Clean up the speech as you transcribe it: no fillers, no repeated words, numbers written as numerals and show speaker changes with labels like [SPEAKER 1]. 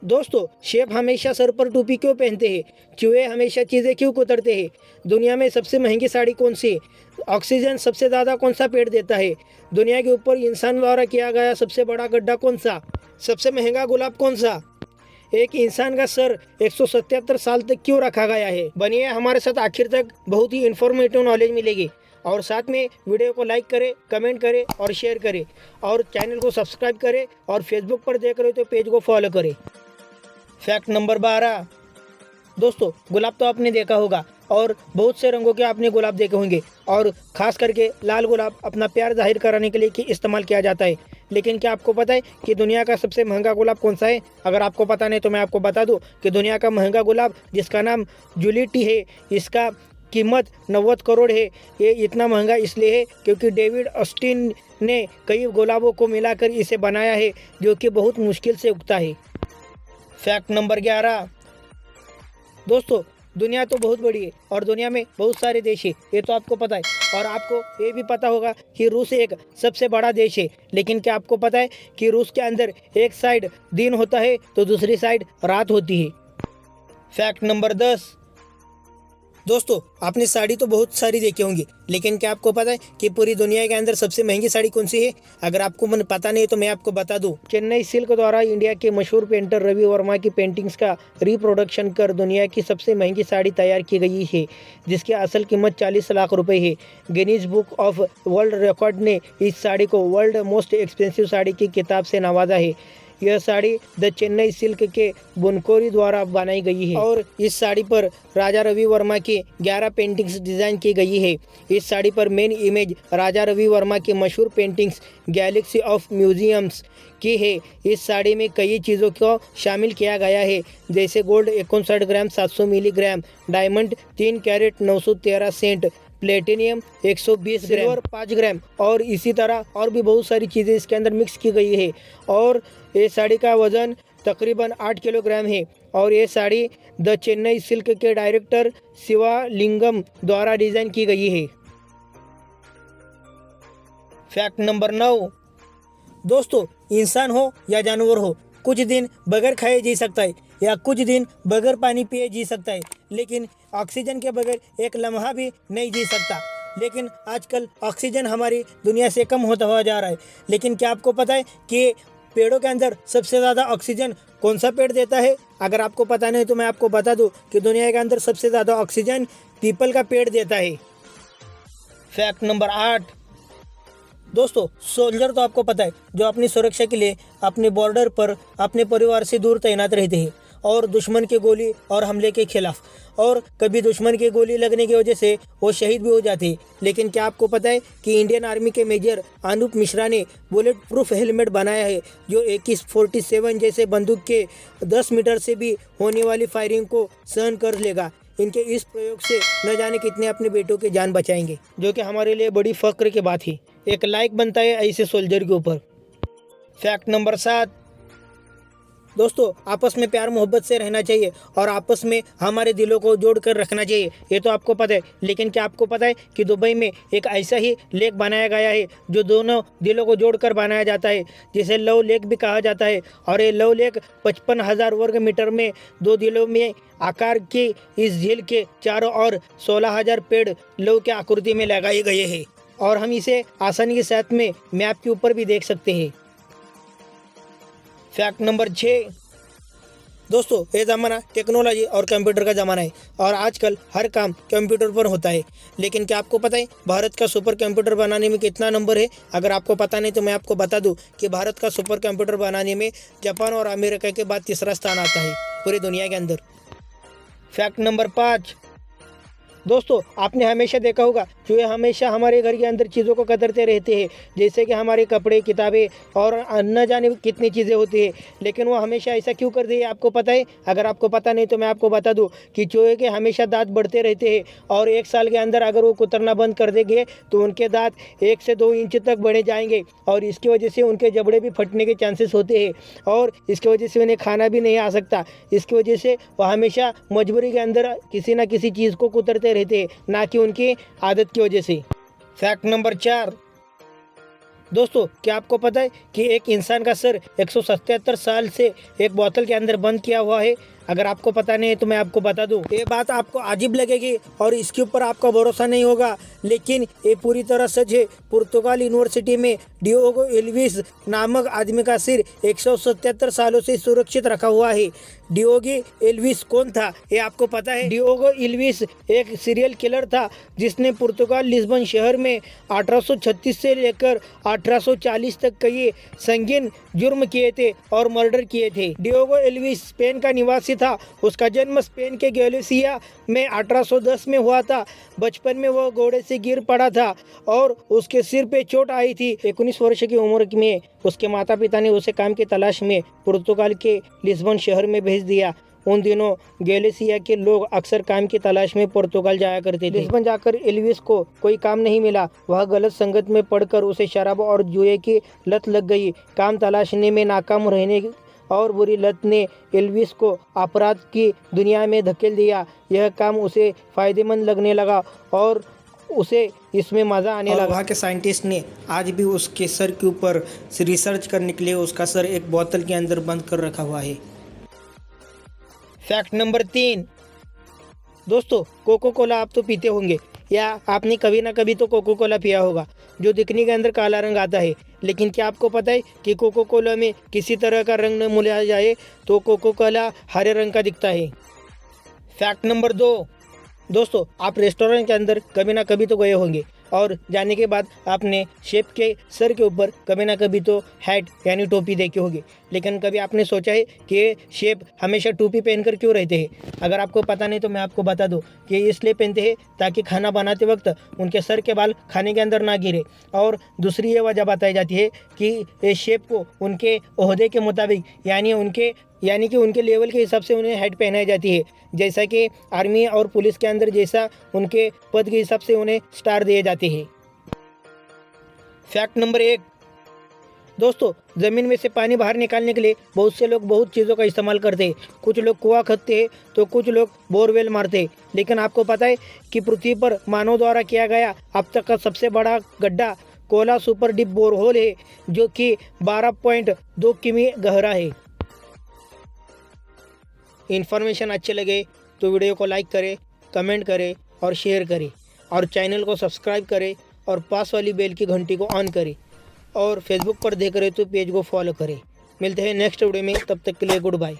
[SPEAKER 1] दोस्तों, शेफ हमेशा सर पर टोपी क्यों पहनते हैं? चूहे हमेशा चीज़ें क्यों कुतरते हैं? दुनिया में सबसे महंगी साड़ी कौन सी है? ऑक्सीजन सबसे ज़्यादा कौन सा पेड़ देता है? दुनिया के ऊपर इंसान द्वारा किया गया सबसे बड़ा गड्ढा कौन सा? सबसे महंगा गुलाब कौन सा? एक इंसान का सर 177 साल तक क्यों रखा गया है? बनिए हमारे साथ आखिर तक, बहुत ही इन्फॉर्मेटिव नॉलेज मिलेगी। और साथ में वीडियो को लाइक करें, कमेंट करें और शेयर करें, और चैनल को सब्सक्राइब करें, और फेसबुक पर देख रहे हो तो पेज को फॉलो करें। Fact number 12। दोस्तों, गुलाब तो आपने देखा होगा और बहुत से रंगों के आपने गुलाब देखे होंगे, और ख़ास करके लाल गुलाब अपना प्यार जाहिर कराने के लिए इस्तेमाल किया जाता है। लेकिन क्या आपको पता है कि दुनिया का सबसे महंगा गुलाब कौन सा है? अगर आपको पता नहीं तो मैं आपको बता दूं कि दुनिया का महंगा गुलाब, जिसका नाम जूलिटी है, इसका कीमत 90 करोड़ है। ये इतना महंगा इसलिए है क्योंकि डेविड ऑस्टिन ने कई गुलाबों को मिलाकर इसे बनाया है, जो कि बहुत मुश्किल से उगता है। Fact number 11। दोस्तों, दुनिया तो बहुत बड़ी है और दुनिया में बहुत सारे देश है, ये तो आपको पता है। और आपको ये भी पता होगा कि रूस एक सबसे बड़ा देश है। लेकिन क्या आपको पता है कि रूस के अंदर एक साइड दिन होता है तो दूसरी साइड रात होती है। Fact number 10। दोस्तों, आपने साड़ी तो बहुत सारी देखी होंगी, लेकिन क्या आपको पता है कि पूरी दुनिया के अंदर सबसे महंगी साड़ी कौन सी है? अगर आपको मन पता नहीं तो मैं आपको बता दूं। चेन्नई सिल्क द्वारा इंडिया के मशहूर पेंटर रवि वर्मा की पेंटिंग्स का रिप्रोडक्शन कर दुनिया की सबसे महंगी साड़ी तैयार की गई है, जिसकी असल कीमत 40 लाख रुपए है। Guinness book of world record ने इस साड़ी को वर्ल्ड मोस्ट एक्सपेंसिव साड़ी की किताब से नवाजा है। यह साड़ी द चेन्नई सिल्क के बुनकोरी द्वारा बनाई गई है, और इस साड़ी पर राजा रवि वर्मा की 11 पेंटिंग्स डिज़ाइन की गई है। इस साड़ी पर मेन इमेज राजा रवि वर्मा की मशहूर पेंटिंग्स गैलेक्सी ऑफ म्यूजियम्स की है। इस साड़ी में कई चीज़ों को शामिल किया गया है, जैसे gold 59 gram 700 milligram, diamond 3 carat 913 cent, platinum 120 gram, silver 5 gram, और इसी तरह और भी बहुत सारी चीज़ें इसके अंदर मिक्स की गई है। और ये साड़ी का वज़न तकरीबन 8 किलोग्राम है। और ये साड़ी द चेन्नई सिल्क के डायरेक्टर शिवालिंगम द्वारा डिज़ाइन की गई है। Fact number 9। दोस्तों, इंसान हो या जानवर हो, कुछ दिन बगैर खाए जी सकता है या कुछ दिन बगैर पानी पिए जी सकता है, लेकिन ऑक्सीजन के बगैर एक लम्हा भी नहीं जी सकता। लेकिन आजकल ऑक्सीजन हमारी दुनिया से कम होता हुआ जा रहा है। लेकिन क्या आपको पता है कि पेड़ों के अंदर सबसे ज़्यादा ऑक्सीजन कौन सा पेड़ देता है? अगर आपको पता नहीं तो मैं आपको बता दूं कि दुनिया के अंदर सबसे ज़्यादा ऑक्सीजन पीपल का पेड़ देता है। Fact number 8। दोस्तों, सोल्जर तो आपको पता है, जो अपनी सुरक्षा के लिए अपने बॉर्डर पर अपने परिवार से दूर तैनात रहते हैं और दुश्मन के गोली और हमले के खिलाफ, और कभी दुश्मन की गोली लगने की वजह से वो शहीद भी हो जाते हैं। लेकिन क्या आपको पता है कि इंडियन आर्मी के मेजर अनूप मिश्रा ने बुलेट प्रूफ हेलमेट बनाया है, जो AK-47 जैसे बंदूक के 10 मीटर से भी होने वाली फायरिंग को सहन कर लेगा। इनके इस प्रयोग से न जाने कितने अपने बेटों की जान बचाएंगे, जो कि हमारे लिए बड़ी फक्र की बात है। एक लाइक बनता है ऐसे सोल्जर के ऊपर। Fact number 7। दोस्तों, आपस में प्यार मोहब्बत से रहना चाहिए और आपस में हमारे दिलों को जोड़ कर रखना चाहिए, ये तो आपको पता है। लेकिन क्या आपको पता है कि दुबई में एक ऐसा ही लेक बनाया गया है जो दोनों दिलों को जोड़कर बनाया जाता है, जिसे लव लेक भी कहा जाता है। और ये लव लेक 55,000 वर्ग मीटर में 2 दिलों में आकार की इस झील के चारों ओर 16,000 पेड़ लव के आकृति में लगाए गए हैं, और हम इसे आसानी के साथ में मैप के ऊपर भी देख सकते हैं। Fact number 6। दोस्तों, ये ज़माना टेक्नोलॉजी और कंप्यूटर का ज़माना है, और आजकल हर काम कंप्यूटर पर होता है। लेकिन क्या आपको पता है भारत का सुपर कंप्यूटर बनाने में कितना नंबर है? अगर आपको पता नहीं तो मैं आपको बता दूं कि भारत का सुपर कंप्यूटर बनाने में जापान और अमेरिका के बाद तीसरा स्थान आता है पूरी दुनिया के अंदर। Fact number 5। दोस्तों, आपने हमेशा देखा होगा चूहे हमेशा हमारे घर के अंदर चीज़ों को कतरते रहते हैं, जैसे कि हमारे कपड़े, किताबें और न जाने कितनी चीज़ें होती है। लेकिन वो हमेशा ऐसा क्यों करते हैं आपको पता है? अगर आपको पता नहीं तो मैं आपको बता दूं कि चूहे के हमेशा दांत बढ़ते रहते हैं, और 1 साल के अंदर अगर वो कुतरना बंद कर देंगे तो उनके दांत 1 से 2 इंच तक बढ़े जाएंगे, और इसकी वजह से उनके जबड़े भी फटने के चांसेस होते हैं, और इसकी वजह से उन्हें खाना भी नहीं आ सकता। इसकी वजह से वो हमेशा मजबूरी के अंदर किसी न किसी चीज़ को कुतरते रहते हैं, ना कि उनकी आदत की वजह से। Fact number 4। दोस्तों, क्या आपको पता है कि एक इंसान का सर 177 साल से एक बोतल के अंदर बंद किया हुआ है? अगर आपको पता नहीं है तो मैं आपको बता दूं। ये बात आपको अजीब लगेगी और इसके ऊपर आपका भरोसा नहीं होगा, लेकिन ये पूरी तरह सच है। पुर्तगाल यूनिवर्सिटी में डियोगो एल्विस नामक आदमी का सिर 177 सालों से सुरक्षित रखा हुआ है। डियोगो एल्विस कौन था, ये आपको पता है? डियोगो एल्विस एक सीरियल किलर था जिसने पुर्तगाल लिस्बन शहर में 1836 से लेकर 1840 तक कई संगीन जुर्म किए थे और मर्डर किए थे। डियोगो एल्विस स्पेन का निवासी था। उसका जन्म स्पेन के गैलिसिया में 1810 में हुआ था। बचपन में वह घोड़े से गिर पड़ा था और उसके सिर पे चोट आई थी। 19 वर्ष की उम्र में उसके माता पिता ने उसे काम की तलाश में पुर्तगाल के लिस्बन शहर में भेज दिया। उन दिनों गैलिसिया के लोग अक्सर काम की तलाश में पुर्तगाल जाया करते थे। लिस्बन जाकर एल्विस को कोई काम नहीं मिला। वह गलत संगत में पड़कर उसे शराब और जुए की लत लग गई। काम तलाशने में नाकाम रहने और बुरी लत ने एल्विस को अपराध की दुनिया में धकेल दिया। यह काम उसे फायदेमंद लगने लगा और उसे इसमें मज़ा आने लगा। वहाँ के साइंटिस्ट ने आज भी उसके सर के ऊपर रिसर्च करने के लिए उसका सर एक बोतल के अंदर बंद कर रखा हुआ है। Fact number 3। दोस्तों, कोको कोला आप तो पीते होंगे या आपने कभी ना कभी तो कोको कोला पिया होगा, जो दिखने के अंदर काला रंग आता है। लेकिन क्या आपको पता है कि कोको कोला में किसी तरह का रंग न मिलाया जाए तो कोको कोला हरे रंग का दिखता है। Fact number 2। दोस्तों, आप रेस्टोरेंट के अंदर कभी ना कभी तो गए होंगे और जाने के बाद आपने शेफ के सर के ऊपर कभी ना कभी तो हैट यानी टोपी देखी होगी। लेकिन कभी आपने सोचा है कि शेफ हमेशा टोपी पहनकर क्यों रहते हैं? अगर आपको पता नहीं तो मैं आपको बता दूं कि इसलिए पहनते हैं ताकि खाना बनाते वक्त उनके सर के बाल खाने के अंदर ना गिरे। और दूसरी ये वजह बताई जाती है कि ये शेफ को उनके ओहदे के मुताबिक यानी कि उनके लेवल के हिसाब से उन्हें हैट पहनाई जाती है। जैसा कि आर्मी और पुलिस के अंदर जैसा उनके पद के हिसाब से उन्हें स्टार दिए जाते हैं। Fact number 1। दोस्तों, ज़मीन में से पानी बाहर निकालने के लिए बहुत से लोग बहुत चीज़ों का इस्तेमाल करते हैं। कुछ लोग कुआं खोदते हैं तो कुछ लोग बोरवेल मारते हैं। लेकिन आपको पता है कि पृथ्वी पर मानव द्वारा किया गया अब तक का सबसे बड़ा गड्ढा कोला सुपर डीप बोरहोल है, जो कि 12.2 किमी गहरा है। इन्फॉर्मेशन अच्छे लगे तो वीडियो को लाइक करें, कमेंट करें और शेयर करें और चैनल को सब्सक्राइब करें और पास वाली बेल की घंटी को ऑन करें और फेसबुक पर देख रहे तो पेज को फॉलो करें। मिलते हैं नेक्स्ट वीडियो में, तब तक के लिए गुड बाय।